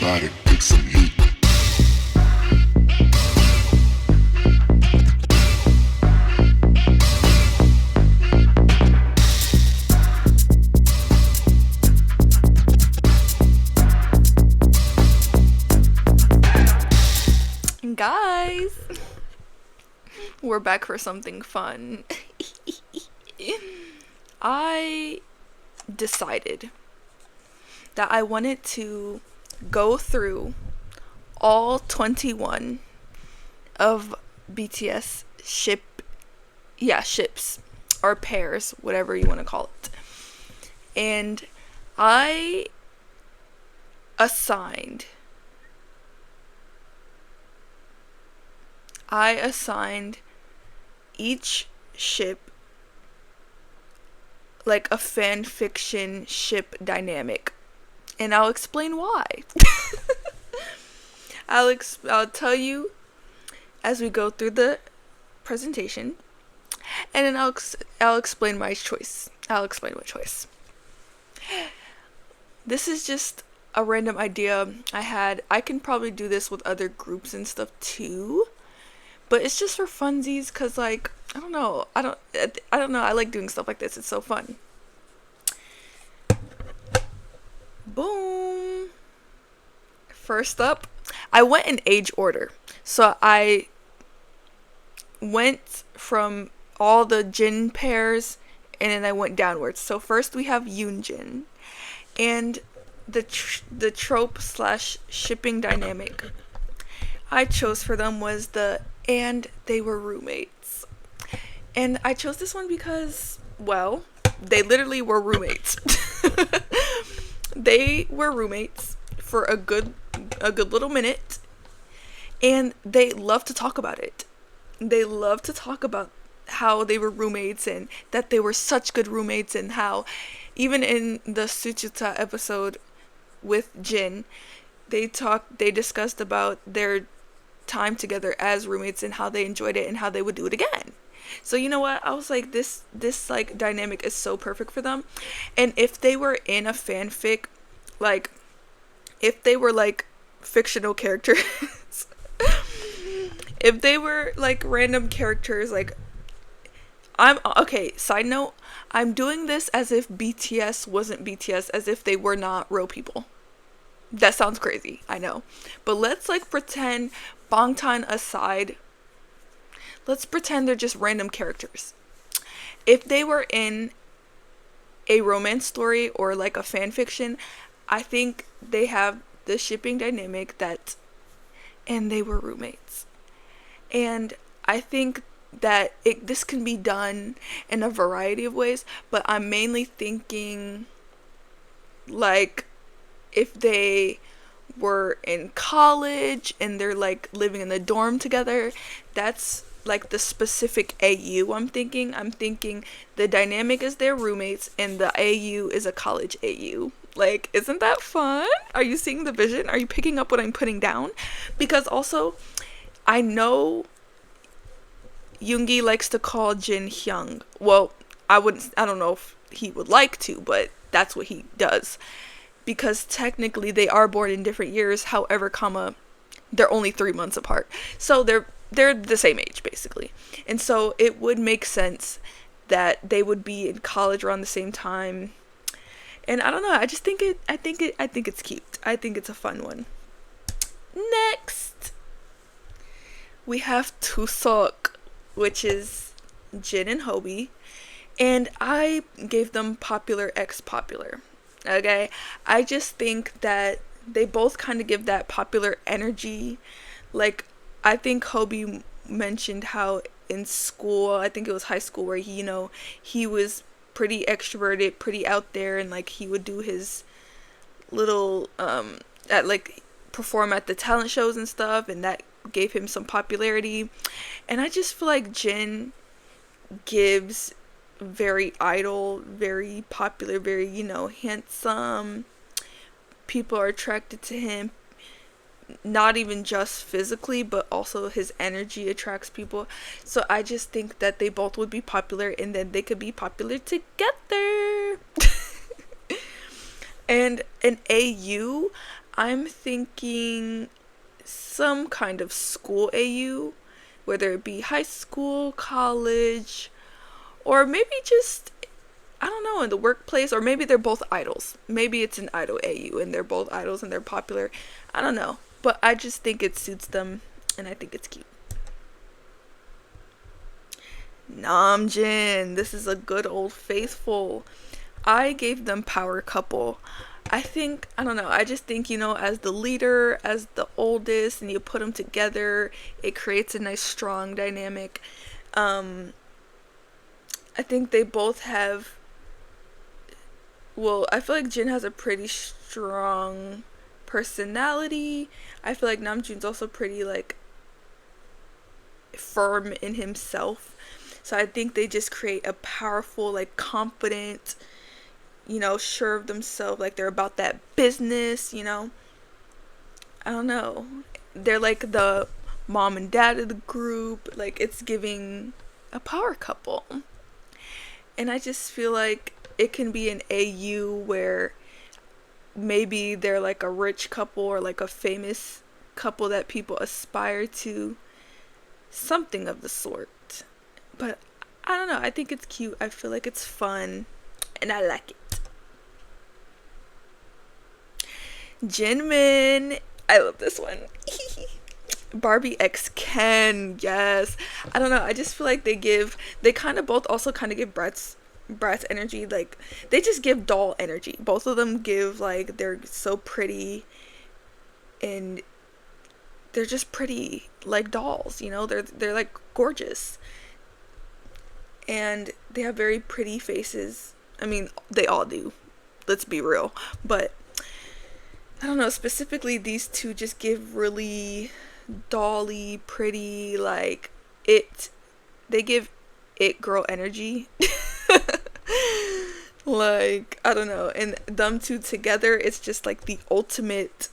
body, take some heat. Guys, we're back for something fun. I decided that I wanted to go through all 21 of BTS ships or pairs, whatever you want to call it. And I assigned each ship like a fan fiction ship dynamic, and I'll explain why. I'll tell you as we go through the presentation, and then I'll explain my choice. This is just a random idea I had. I can probably do this with other groups and stuff too, but it's just for funsies, cause like I don't know. I like doing stuff like this. It's so fun. Boom. First up, I went in age order. So I went from all the Jin pairs, and then I went downwards. So first we have Yoonjin, and the trope / shipping dynamic I chose for them was and they were roommates. And I chose this one because, well, they literally were roommates. They were roommates for a good little minute, and they love to talk about it. They love to talk about how they were roommates and that they were such good roommates, and how even in the Suchuta episode with Jin, they discussed about their time together as roommates and how they enjoyed it and how they would do it again. So you know what? I was like, this like dynamic is so perfect for them. And if they were in a fanfic, like if they were like fictional characters, if they were like random characters, like side note, I'm doing this as if BTS wasn't BTS, as if they were not real people. That sounds crazy, I know. But let's like pretend, Bangtan aside, let's pretend they're just random characters. If they were in a romance story or like a fan fiction, I think they have the shipping dynamic and they were roommates. And I think that this can be done in a variety of ways, but I'm mainly thinking like if they were in college and they're like living in the dorm together. That's like the specific AU I'm thinking. I'm thinking the dynamic is their roommates and the AU is a college AU. Like, isn't that fun? Are you seeing the vision? Are you picking up what I'm putting down? Because also, I know Yoongi likes to call Jin Hyung. Well, I don't know if he would like to, but that's what he does. Because technically they are born in different years, however, they're only 3 months apart. So they're the same age basically. And so it would make sense that they would be in college around the same time. And I don't know, I think it's cute. I think it's a fun one. Next, we have Tusok, which is Jin and Hobie, and I gave them popular x popular. Okay, I just think that they both kind of give that popular energy. Like, I think Hobie mentioned how in school, I think it was high school, where he was pretty extroverted, pretty out there, and like he would do his little perform at the talent shows and stuff, and that gave him some popularity. And I just feel like Jin gives very idol, very popular, very handsome. People are attracted to him, not even just physically, but also his energy attracts people. So I just think that they both would be popular, and then they could be popular together. And an AU, I'm thinking some kind of school AU, whether it be high school, college, or maybe just, I don't know, in the workplace, or maybe they're both idols. Maybe it's an idol AU and they're both idols and they're popular. I don't know. But I just think it suits them and I think it's cute. Namjoon. This is a good old faithful. I gave them power couple. I don't know, I just think, as the leader, as the oldest, and you put them together, it creates a nice, strong dynamic. I think they both have, well, I feel like Jin has a pretty strong personality. I feel like Namjoon's also pretty, like, firm in himself. So I think they just create a powerful, like, confident, sure of themselves, like they're about that business. I don't know. They're like the mom and dad of the group. Like, it's giving a power couple. And I just feel like it can be an AU where maybe they're like a rich couple or like a famous couple that people aspire to. Something of the sort. But I don't know. I think it's cute. I feel like it's fun. And I like it. Jinmin. I love this one. Barbie X Ken. Yes. I don't know. I just feel like they kind of both also kind of give Bratz energy. Like, they just give doll energy. Both of them give, like, they're so pretty. And they're just pretty, like dolls, They're like gorgeous. And they have very pretty faces. I mean, they all do. Let's be real. But I don't know, specifically these two just give really dolly, pretty, like, they give it girl energy. Like, I don't know, and them two together, it's just like the ultimate.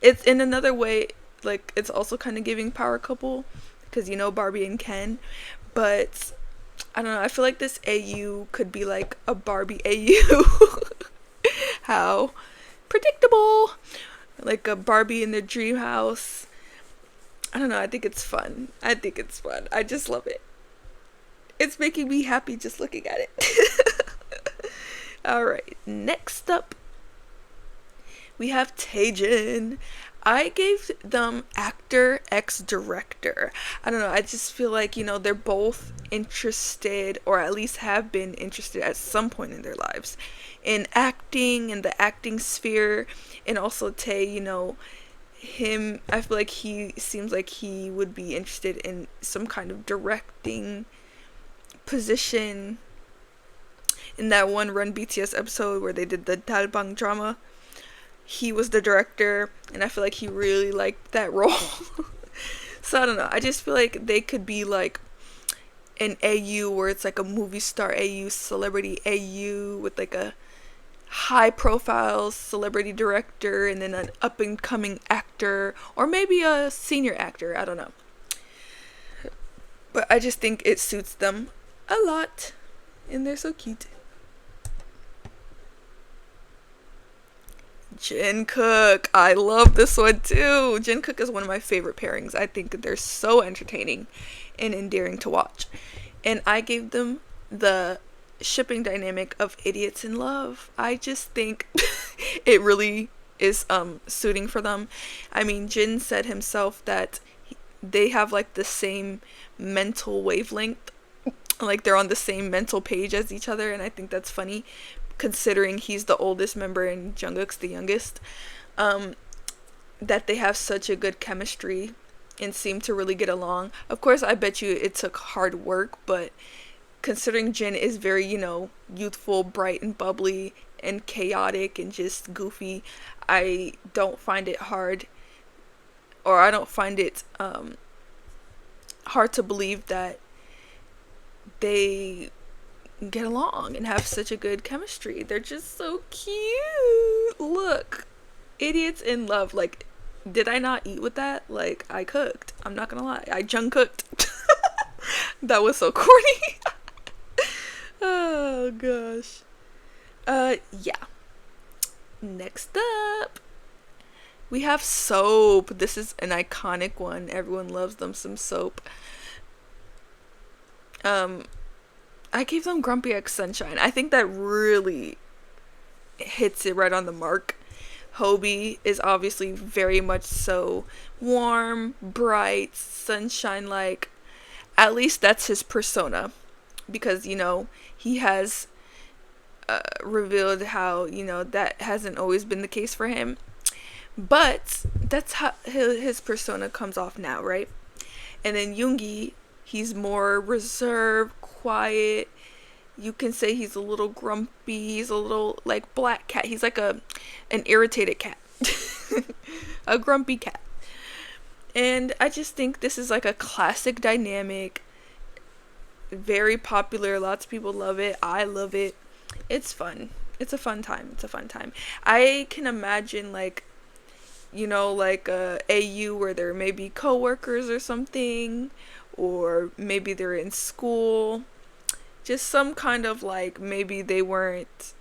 It's in another way, like, it's also kind of giving power couple, because Barbie and Ken. But I don't know, I feel like this AU could be like a Barbie AU. How predictable. Like a Barbie in their dream house. I don't know, I think it's fun. I just love it. It's making me happy just looking at it. Alright, next up we have Taejin. I gave them actor x director. I don't know, I just feel like, they're both interested, or at least have been interested at some point in their lives, in acting, in the acting sphere. And also Tae, him, I feel like he seems like he would be interested in some kind of directing position. In that one Run BTS episode where they did the Dalbang drama, he was the director, and I feel like he really liked that role. So I don't know, I just feel like they could be like an AU where it's like a movie star AU, celebrity AU, with like a high profile celebrity director, and then an up and coming actor, or maybe a senior actor. I don't know, but I just think it suits them a lot, and they're so cute. Jungkook. I love this one too. Jungkook is one of my favorite pairings. I think they're so entertaining and endearing to watch. And I gave them the shipping dynamic of idiots in love. I just think it really is suiting for them. I mean, Jin said himself that they have like the same mental wavelength. Like, they're on the same mental page as each other, and I think that's funny, considering he's the oldest member and Jungkook's the youngest. That they have such a good chemistry and seem to really get along. Of course, I bet you it took hard work, but considering Jin is very, youthful, bright and bubbly and chaotic and just goofy, I don't find it hard, or I don't find it hard to believe that they get along and have such a good chemistry. They're just so cute. Look, idiots in love. Like, did I not eat with that? Like, I cooked. I'm not gonna lie. I junk cooked. That was so corny. Oh gosh. Yeah. Next up, We have Soap. This is an iconic one. Everyone loves them some Soap. Um, I gave them Grumpy X Sunshine. I think that really hits it right on the mark. Hobie is obviously very much so warm, bright, sunshine like. At least that's his persona. Because, he has revealed how, that hasn't always been the case for him. But that's how his persona comes off now, right? And then Yoongi, he's more reserved, quiet. You can say he's a little grumpy. He's a little like black cat. He's like an irritated cat. A grumpy cat. And I just think this is like a classic dynamic. Very popular. Lots of people love it. I love it. It's fun. It's a fun time. It's a fun time. I can imagine like a AU where they're maybe co-workers or something, or maybe they're in school, just some kind of like, maybe they weren't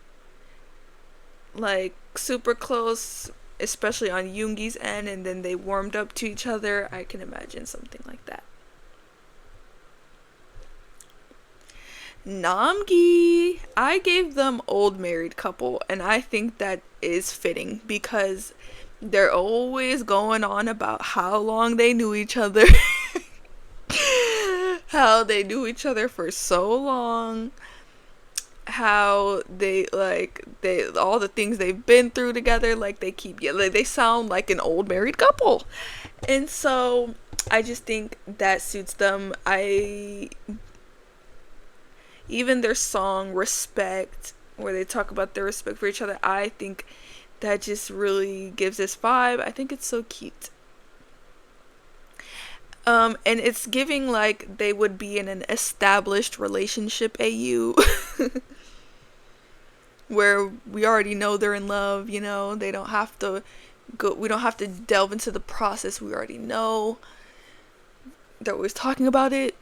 like super close, especially on Yoongi's end, and then they warmed up to each other. I can imagine something like that. Namgi, I gave them old married couple, and I think that is fitting because they're always going on about how long they knew each other. How they knew each other for so long. How they all the things they've been through together, like they sound like an old married couple. And so I just think that suits them. Even their song Respect, where they talk about their respect for each other, I think that just really gives this vibe. I think it's so cute. And it's giving like they would be in an established relationship AU. Where we already know they're in love, they don't have to we don't have to delve into the process. We already know. They're always talking about it.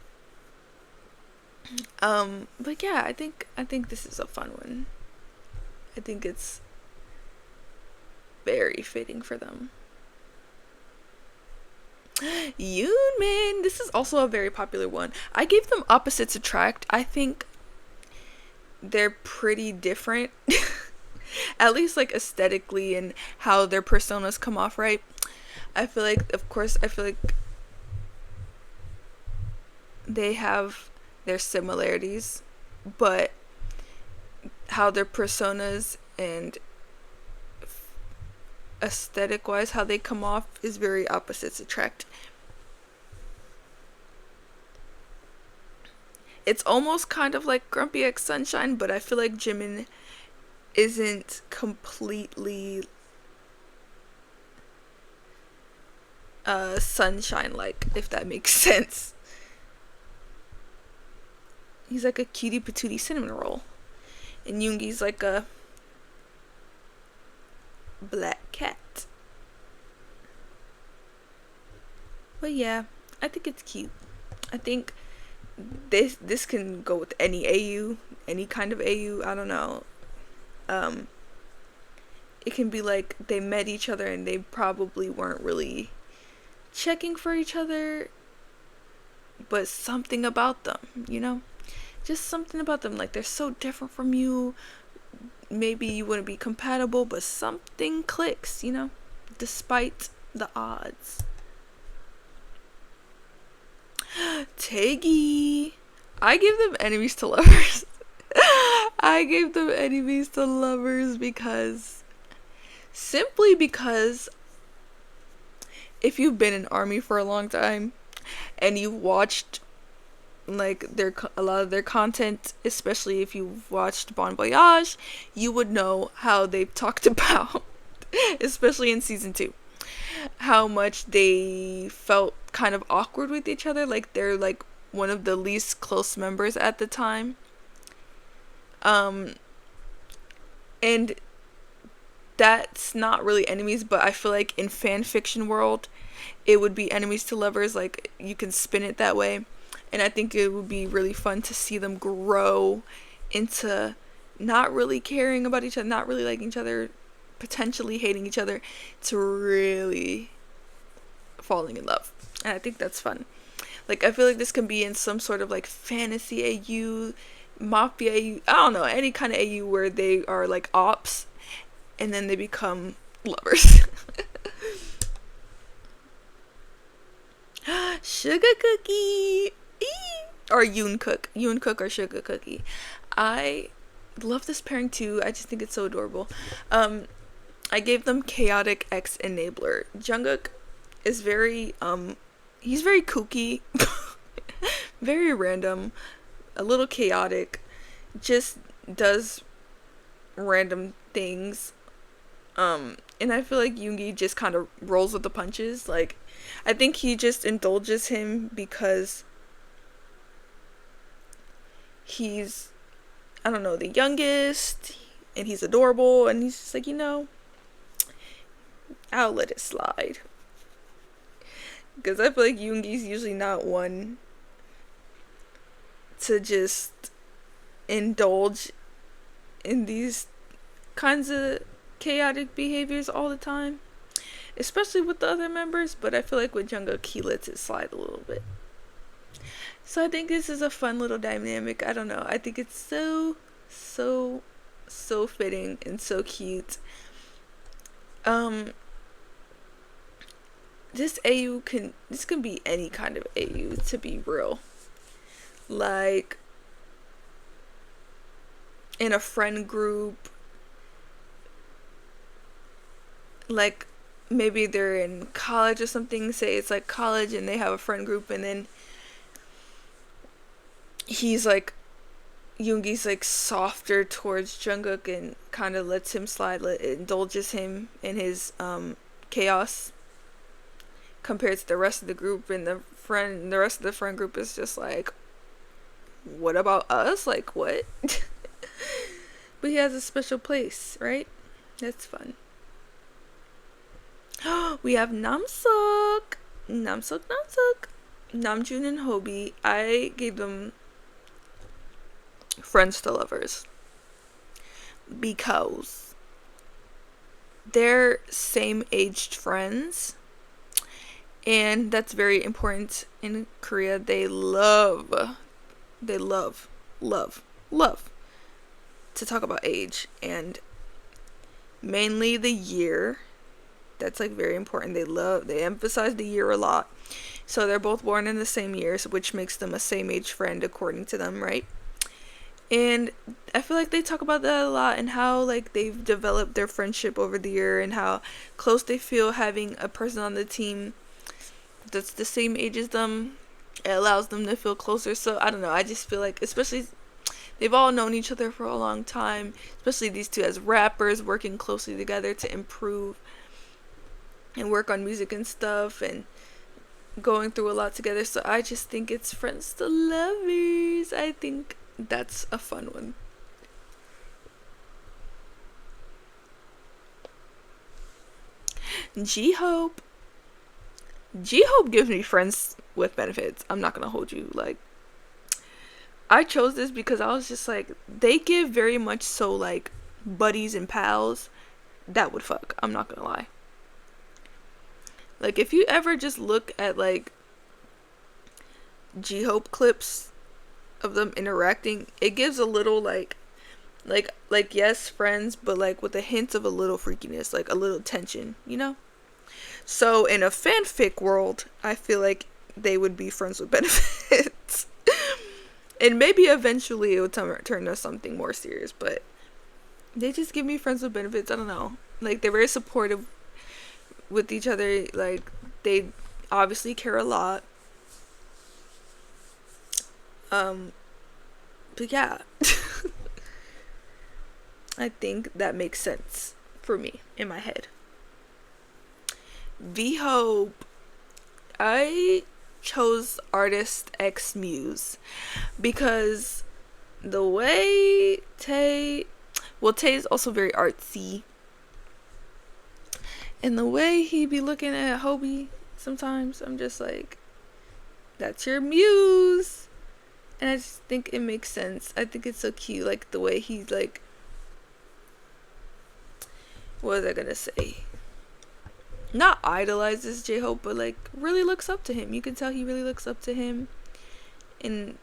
But yeah, I think this is a fun one. I think it's very fitting for them. Yoonmin, this is also a very popular one. I gave them Opposites Attract. I think they're pretty different. At least like aesthetically and how their personas come off, right? I feel like they have their similarities, but how their personas and aesthetic wise how they come off is very Opposites Attract. It's almost kind of like Grumpy X Sunshine, but I feel like Jimin isn't completely sunshine like, if that makes sense. He's like a cutie patootie cinnamon roll, and Yoongi's like a black cat. But yeah, I think it's cute. I think this can go with any AU, any kind of AU. I don't know. It can be like they met each other and they probably weren't really checking for each other, but something about them, just something about them, like they're so different from you. Maybe you wouldn't be compatible, but something clicks, despite the odds. Taegi, I give them enemies to lovers. I gave them enemies to lovers simply because if you've been in ARMY for a long time and you've watched like a lot of their content, especially if you've watched Bon Voyage, you would know how they've talked about, especially in season 2, how much they felt kind of awkward with each other, like they're like one of the least close members at the time. And that's not really enemies, but I feel like in fan fiction world it would be enemies to lovers, like you can spin it that way. And I think it would be really fun to see them grow into not really caring about each other, not really liking each other, potentially hating each other to really falling in love. And I think that's fun. Like, I feel like this can be in some sort of like fantasy AU, mafia AU, I don't know, any kind of AU where they are like ops and then they become lovers. Sugar cookie. Eee. Or Yoon Cook or Sugar Cookie. I love this pairing too. I just think it's so adorable. I gave them chaotic X enabler. Jungkook is very he's very kooky, very random, a little chaotic, just does random things. And I feel like Yoongi just kind of rolls with the punches. Like, I think he just indulges him because he's, I don't know, the youngest, and he's adorable, and he's just like, I'll let it slide. Because I feel like Yoongi's usually not one to just indulge in these kinds of chaotic behaviors all the time, especially with the other members. But I feel like with Jungkook, he lets it slide a little bit. So I think this is a fun little dynamic. I don't know. I think it's so fitting and so cute. This can be any kind of AU, to be real. Like, in a friend group, like maybe they're in college or something, say it's like college and they have a friend group, and then Yoongi's like softer towards Jungkook and kind of lets him slide, indulges him in his chaos compared to the rest of the group, and the rest of the friend group is just like, what about us? Like, what? But he has a special place, right? That's fun. We have Namsook, Namjoon, and Hobie. I gave them friends to lovers because they're same-aged friends, and that's very important in Korea. They love to talk about age, and mainly the year. That's like very important. They emphasize the year a lot. So they're both born in the same years, which makes them a same age friend according to them, right? And I feel like they talk about that a lot, and how like they've developed their friendship over the year, and how close they feel having a person on the team that's the same age as them. It allows them to feel closer. So I don't know, I just feel like, especially, they've all known each other for a long time, especially these two as rappers, working closely together to improve and work on music and stuff, and going through a lot together. So I just think it's friends to lovers. I think that's a fun one. J-Hope gives me friends with benefits. I'm not gonna hold you. Like, I chose this because I was just like, they give very much so like buddies and pals that would fuck. I'm not gonna lie. Like, if you ever just look at like J-Hope clips of them interacting, it gives a little like yes, friends, but like with a hint of a little freakiness, like a little tension, So in a fanfic world, I feel like they would be friends with benefits. And maybe eventually it would turn to something more serious, but they just give me friends with benefits. I don't know. Like, they're very supportive with each other. Like, they obviously care a lot. But yeah. I think that makes sense for me in my head. V-Hope. I chose Artist X Muse because the way Tay is also very artsy, and the way he be looking at Hobie sometimes, I'm just like, that's your muse. And I just think it makes sense. I think it's so cute, like the way he's like, what was I gonna say? Not idolizes J-Hope, but like really looks up to him. You can tell he really looks up to him, and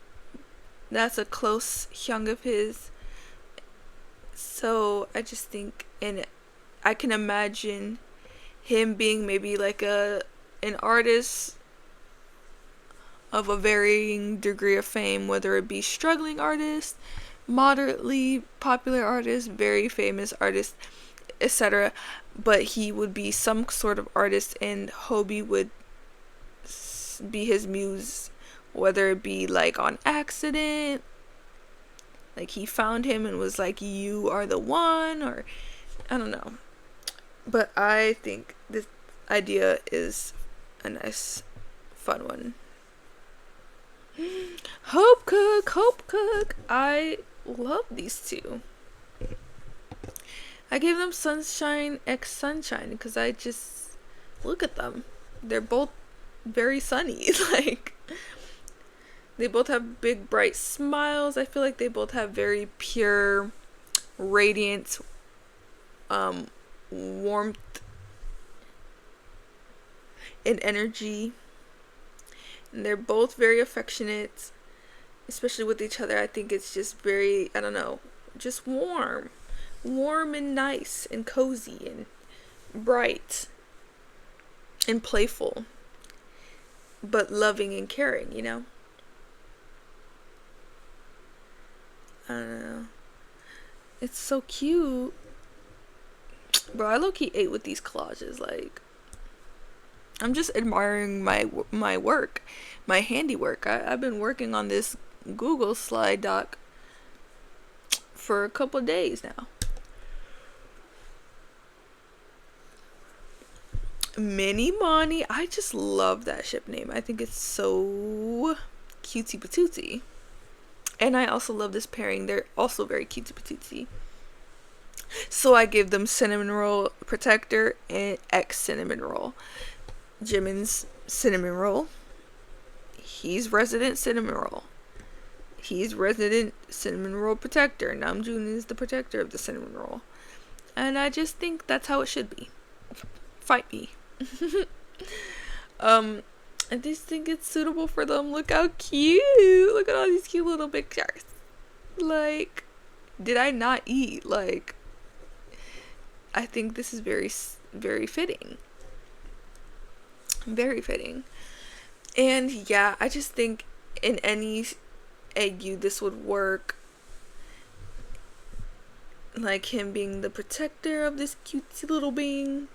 that's a close hyung of his. So I just think, and I can imagine him being maybe like an artist of a varying degree of fame, whether it be struggling artist, moderately popular artist, very famous artist, etc. But he would be some sort of artist, and Hobie would be his muse, whether it be like on accident, like he found him and was like, you are the one, or I don't know. But I think this idea is a nice, fun one. Hope Cook. I love these two. I gave them Sunshine X Sunshine because I just look at them. They're both very sunny. Like, they both have big bright smiles. I feel like they both have very pure, radiant, warmth and energy. And they're both very affectionate, especially with each other. I think it's just very, I don't know, just warm and nice and cozy and bright and playful, but loving and caring, you know? I don't know. It's so cute. Bro, I low-key ate with these collages. Like, I'm just admiring my work, my handiwork. I've been working on this Google slide doc for a couple of days now. Mini Money, I just love that ship name. I think it's so cutesy patootsy. And I also love this pairing. They're also very cutesy patootsy. So I give them Cinnamon Roll Protector and X Cinnamon Roll. Jimin's Cinnamon Roll. He's resident Cinnamon Roll. He's resident Cinnamon Roll Protector. Namjoon is the protector of the Cinnamon Roll. And I just think that's how it should be. Fight me. I just think it's suitable for them. Look how cute. Look at all these cute little pictures. Like, did I not eat? Like, I think this is very, very fitting. Very fitting. And yeah, I just think in any AU this would work. Like him being the protector of this cutesy little being.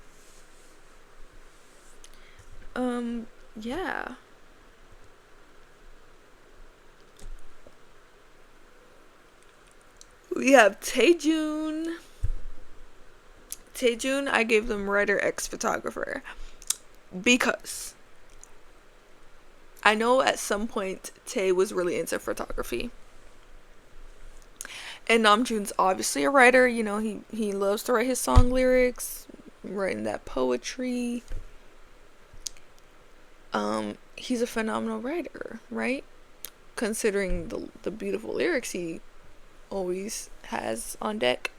Yeah. We have Taejoon. I gave them writer X photographer because I know at some point Tae was really into photography. And Namjoon's obviously a writer, you know, he loves to write his song lyrics, writing that poetry. He's a phenomenal writer, right? Considering the beautiful lyrics he always has on deck.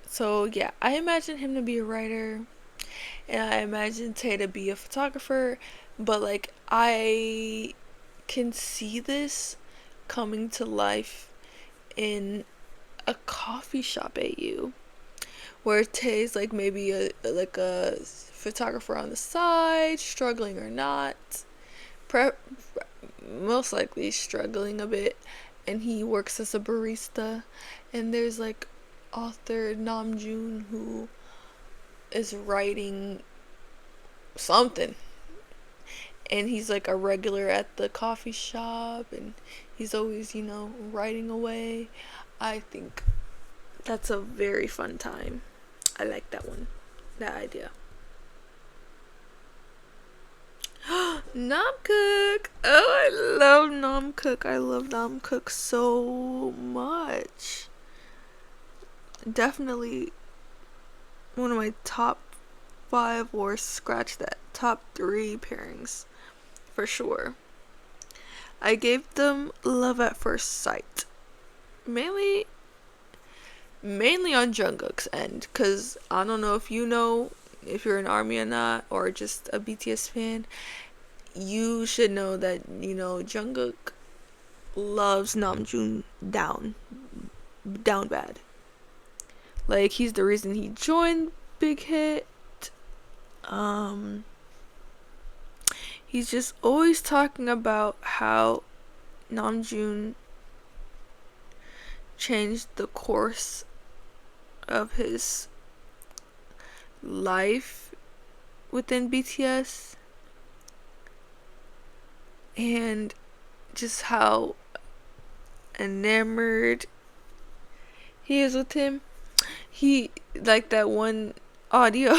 So yeah, I imagine him to be a writer, and I imagine Tae to be a photographer, but like I can see this coming to life in a coffee shop AU, where Tae's like maybe a photographer on the side, struggling or not, most likely struggling a bit, and he works as a barista, and there's like author Namjoon who is writing something, and he's like a regular at the coffee shop, and he's always, you know, writing away. I think that's a very fun time. I like that one, that idea. Namkook. Oh, I love Namkook. I love Namkook so much. Definitely one of my top 5, or scratch that, top 3 pairings for sure. I gave them Love at First Sight, mainly mainly on Jungkook's end, because I don't know if you know, if you're an ARMY or not, or just a BTS fan, you should know that, Jungkook loves Namjoon down bad. Like, he's the reason he joined Big Hit. He's just always talking about how Namjoon changed the course of his life within BTS, and just how enamored he is with him. He, like that one audio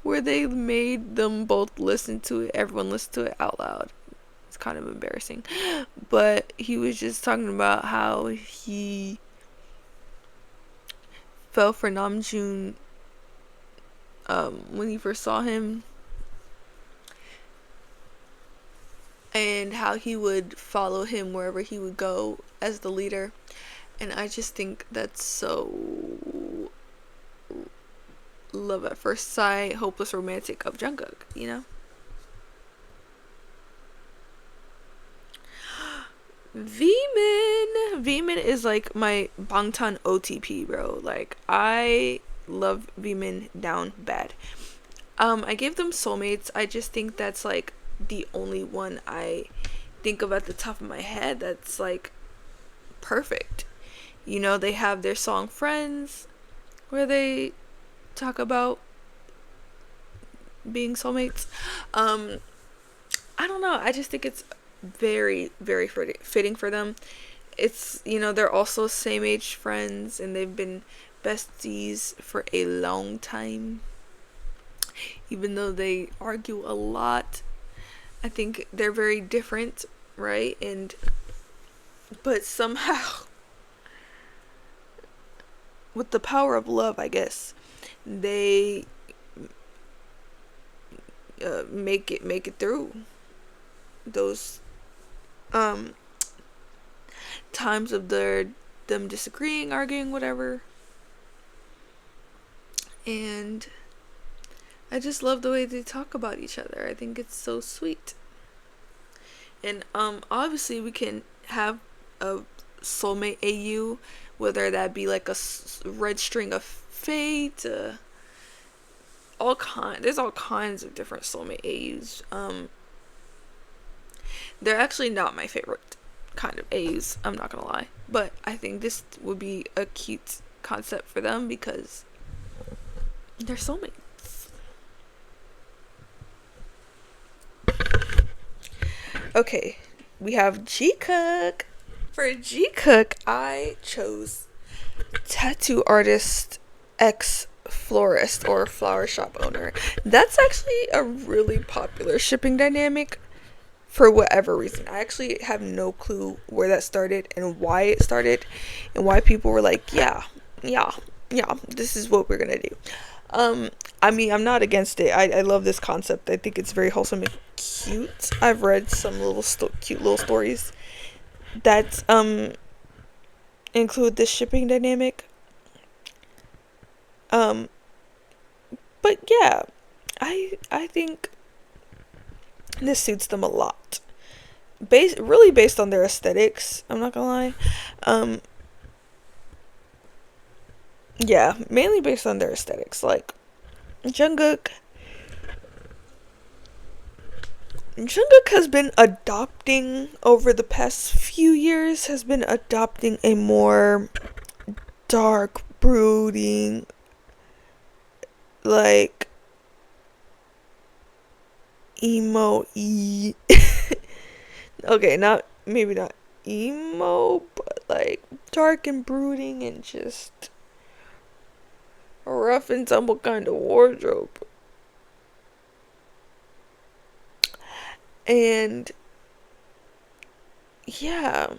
where they made them both listen to it, everyone listened to it out loud. It's kind of embarrassing, but he was just talking about how he fell for Namjoon when he first saw him, and how he would follow him wherever he would go as the leader. And I just think that's so love at first sight, hopeless romantic of Jungkook, Vmin is like my Bangtan OTP, bro. Like, I love Vmin down bad. I gave them Soulmates. I just think that's like the only one I think of at the top of my head that's like perfect. They have their song Friends, where they talk about being soulmates. I don't know, I just think it's very, very fitting for them. It's, they're also same age friends, and they've been besties for a long time, even though they argue a lot. I think they're very different, right? But somehow, with the power of love, I guess, they make it through those times of them disagreeing, arguing, whatever. And I just love the way they talk about each other. I think it's so sweet. And obviously we can have a soulmate AU, whether that be like a red string of fate, there's all kinds of different soulmate AUs. They're actually not my favorite kind of AUs, I'm not gonna lie, but I think this would be a cute concept for them because they're soulmates. Okay, we have Jikook. For Jikook, I chose tattoo artist X florist or flower shop owner. That's actually a really popular shipping dynamic for whatever reason. I actually have no clue where that started and why it started and why people were like, yeah, this is what we're gonna do. I mean, I'm not against it. I love this concept. I think it's very wholesome and cute. I've read some cute little stories that include this shipping dynamic. But yeah, I think this suits them a lot. Really based on their aesthetics, I'm not gonna lie. Yeah, mainly based on their aesthetics. Like, Jungkook has been adopting, over the past few years, has been adopting a more dark, brooding, like, emo-y. Okay, maybe not emo, but like dark and brooding and just a rough and tumble kind of wardrobe. And yeah,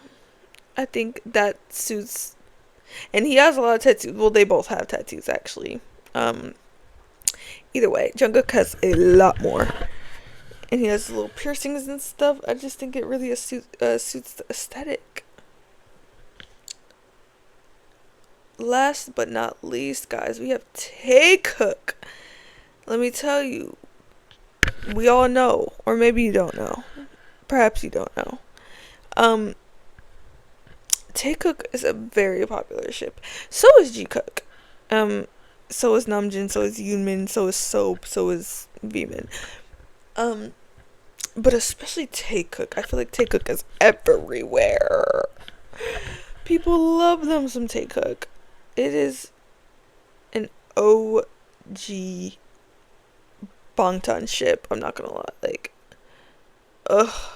I think that suits. And he has a lot of tattoos. Well, they both have tattoos, actually. Either way, Jungkook has a lot more. And he has little piercings and stuff. I just think it really suits the aesthetic. last but not least, guys, we have Taekook. Let me tell you, we all know, or maybe you don't know. Perhaps you don't know. Taekook is a very popular ship. So is Jikook. So is Namjoon. So is Yoonmin. So is Soap. So is Vmin. But especially Taekook. I feel like Taekook is everywhere. People love them some Taekook. It is an OG Bangtan ship. I'm not gonna lie. Like, ugh.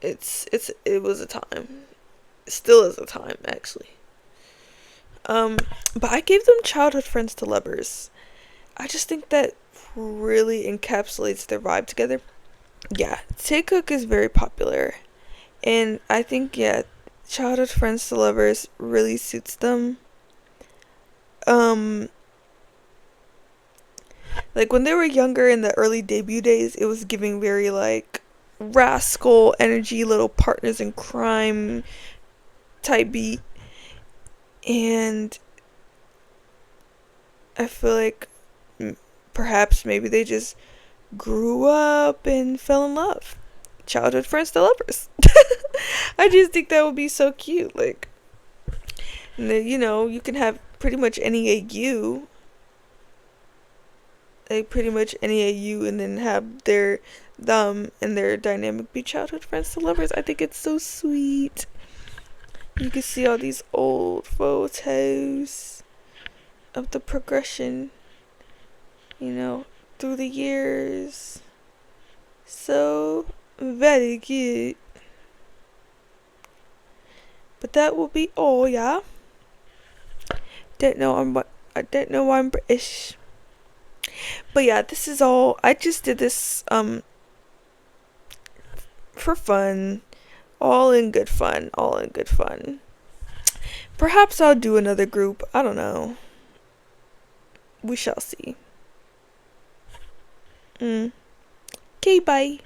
It was a time. It still is a time, actually. But I gave them childhood friends to lovers. I just think that really encapsulates their vibe together. Yeah, Taekook is very popular. And I think, yeah, childhood friends to lovers really suits them. Like when they were younger in the early debut days, it was giving very like rascal energy, little partners in crime type beat. And I feel like perhaps maybe they just grew up and fell in love. Childhood friends to lovers. I just think that would be so cute. Like, you can have pretty much any AU. Like, pretty much any AU, and then have them and their dynamic be childhood friends to lovers. I think it's so sweet. You can see all these old photos of the progression, through the years. So very cute. But that will be all, yeah. I don't know why I'm British. But yeah, this is all. I just did this for fun. All in good fun. All in good fun. Perhaps I'll do another group. I don't know. We shall see. Okay, bye.